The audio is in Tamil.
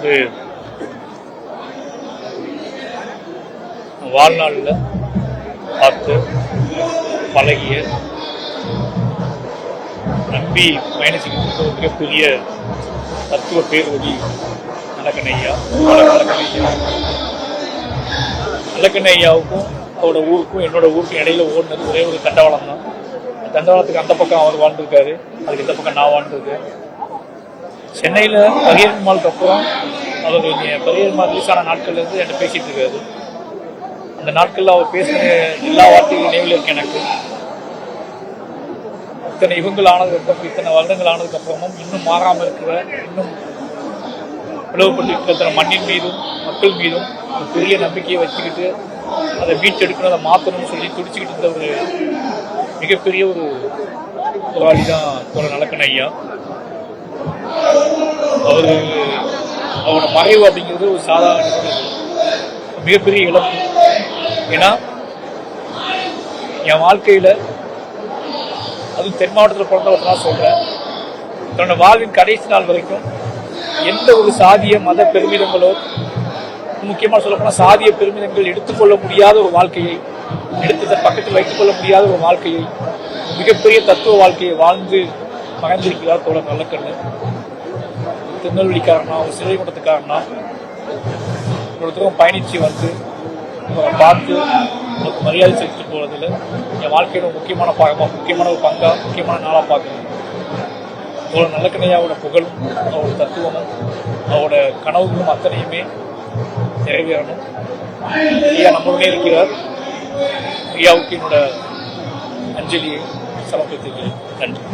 வந்து வாழ்நாளில் பார்த்து பழகிய நம்பி பயணிச்சுக்கிட்டு ஒரு மிகப்பெரிய தத்துவ பேர்வழி நல்லக்கண்ணையா. நல்லக்கண்ணையாவுக்கும் அவரோட ஊருக்கும் என்னோட ஊருக்கும் இடையில ஓடினது ஒரே ஒரு தண்டவாளம் தான். தண்டவாளத்துக்கு அந்த பக்கம் அவர் வாழ்ந்துருக்காரு, அதுக்கு இந்த பக்கம் நான் வாழ்ந்துருக்கேன். சென்னையில் பரியர் மாலுக்கு அப்புறம் அவர் பரியர் மால் ரிலீஸ் ஆன நாட்கள்லேருந்து என்கிட்ட பேசிகிட்டு இருக்காரு. அந்த நாட்களில் அவர் பேசின எல்லா வார்த்தைகளும் நினைவில் இருக்கு எனக்கு. இத்தனை யுகங்கள் ஆனதுக்கப்புறம், இத்தனை வருடங்கள் ஆனதுக்கப்புறமும் இன்னும் மாறாமல் இருக்கிற, இன்னும் பிளவுபட்டு மண்ணின் மீதும் மக்கள் மீதும் ஒரு பெரிய நம்பிக்கையை வச்சுக்கிட்டு அதை மீட்டெடுக்கணும், அதை மாற்றணும்னு சொல்லி துடிச்சுக்கிட்டு இருந்த ஒரு மிகப்பெரிய ஒரு போராளி தான் தோழர் நல்லக்கண்ணையா. அவரோட மறைவு அப்படிங்கிறது ஒரு சாதாரண மிகப்பெரிய இழப்பு. ஏன்னா என் வாழ்க்கையில், அதுவும் தென் மாவட்டத்தில் பிறந்தவர்கள் சொல்கிறேன், தன்னோட வாழ்வின் கடைசி நாள் வரைக்கும் எந்த ஒரு சாதிய மத பெருமிதங்களோ, முக்கியமாக சொல்லப்போனால் சாதிய பெருமிதங்கள் எடுத்துக்கொள்ள முடியாத ஒரு வாழ்க்கையை, எடுத்து பக்கத்தில் வைத்துக் கொள்ள முடியாத ஒரு வாழ்க்கையை, மிகப்பெரிய தத்துவ வாழ்க்கையை வாழ்ந்து மகந்திருக்கிறார் தோழர் நல்லக்கண்ணு. திருநெல்வேலிக்காரனா, ஒரு சிறைமட்டத்துக்காரனா ஒருத்தரும் பயணித்து வந்து பார்த்து உங்களுக்கு மரியாதை செலுத்திட்டு போகிறதுல என் வாழ்க்கையோட முக்கியமான பாகமாக, முக்கியமான ஒரு பங்காக, முக்கியமான நாளாக பார்க்கணும். தோழர் நல்லக்கண்ணையாவோட புகழும், அவரோட தத்துவமும், அவரோட கனவுகளும் அத்தனையுமே நிறைவேறணும். ஐயா நம்மளுமே இருக்கிறார். ஐயாவுக்கு என்னோட அஞ்சலியை சமர்ப்பித்திருக்கிறேன். நன்றி.